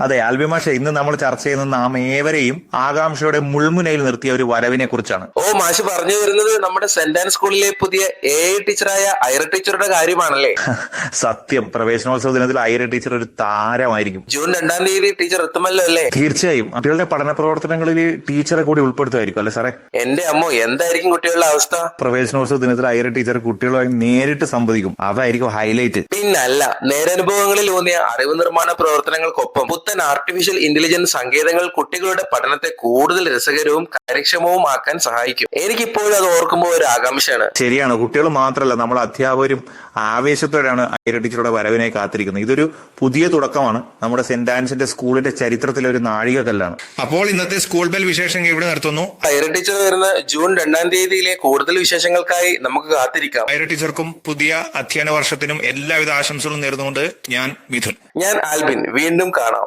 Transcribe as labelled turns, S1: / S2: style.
S1: അതെ, ആൽബിമാഷെ, ഇന്ന് നമ്മൾ ചർച്ച ചെയ്യുന്ന നാം ഏവരെയും ആകാംക്ഷയുടെ മുൾമുനയിൽ നിർത്തിയ ഒരു വരവിനെ കുറിച്ചാണ്.
S2: ഓ, മാഷ് പറഞ്ഞു വരുന്നത് നമ്മുടെ സെന്റ് ആൻഡ് സ്കൂളിലെ പുതിയ ടീച്ചറായ ഐറ ടീച്ചറുടെ കാര്യമാണല്ലേ?
S1: സത്യം, പ്രവേശനോത്സവ ദിനത്തിൽ ഐര ടീച്ചർ ഒരു താരമായിരിക്കും.
S2: ജൂൺ 2-ാം തീയതി ടീച്ചർ എത്തുമല്ലോ അല്ലേ?
S1: തീർച്ചയായും കുട്ടികളുടെ പഠന പ്രവർത്തനങ്ങളിൽ ടീച്ചറെ കൂടി ഉൾപ്പെടുത്തുമായിരിക്കും അല്ലെ സാറേ?
S2: എന്റെ അമ്മോ, എന്തായിരിക്കും കുട്ടികളുടെ അവസ്ഥ?
S1: പ്രവേശനോത്സവ ദിനത്തിൽ ഐര ടീച്ചർ കുട്ടികളുമായി നേരിട്ട് സംവദിക്കും. അതായിരിക്കും ഹൈലൈറ്റ്.
S2: പിന്നല്ല, നേരനുഭവങ്ങളിൽ ഊന്നിയ അറിവ് നിർമ്മാണ പ്രവർത്തനങ്ങൾക്കൊപ്പം പുത്തൻ ആർട്ടിഫിഷ്യൽ ഇന്റലിജൻസ് സങ്കേതങ്ങൾ കുട്ടികളുടെ പഠനത്തെ കൂടുതൽ രസകരവും കാര്യക്ഷമവും ആക്കാൻ സഹായിക്കും. എനിക്കിപ്പോഴും അത് ഓർക്കുമ്പോൾ ഒരു ആകാംക്ഷയാണ്.
S1: ശരിയാണ്, കുട്ടികൾ മാത്രമല്ല, നമ്മൾ അധ്യാപകരും ആവേശത്തോടെയാണ് ഐര ടീച്ചറുടെ വരവിനെ കാത്തിരിക്കുന്നത്. ഇതൊരു പുതിയ തുടക്കമാണ്. നമ്മുടെ സെന്റ് ആൻസിന്റെ സ്കൂളിന്റെ ചരിത്രത്തിലെ ഒരു നാഴികക്കല്ലാണ്. അപ്പോൾ ഇന്നത്തെ സ്കൂൾ ബെൽ വിശേഷങ്ങൾ ഇവിടെ നിർത്തുന്നു.
S2: ഐറ ടീച്ചർ വരുന്ന ജൂൺ 2-ാം തീയതിയിലെ കൂടുതൽ വിശേഷങ്ങൾക്കായി നമുക്ക് കാത്തിരിക്കാം.
S1: ഐര ടീച്ചർക്കും പുതിയ അധ്യയന വർഷത്തിനും എല്ലാവിധ ആശംസകളും നേർന്നുകൊണ്ട് ഞാൻ മിഥുൻ.
S2: ഞാൻ ആൽബിൻ. വീണ്ടും കാണാം.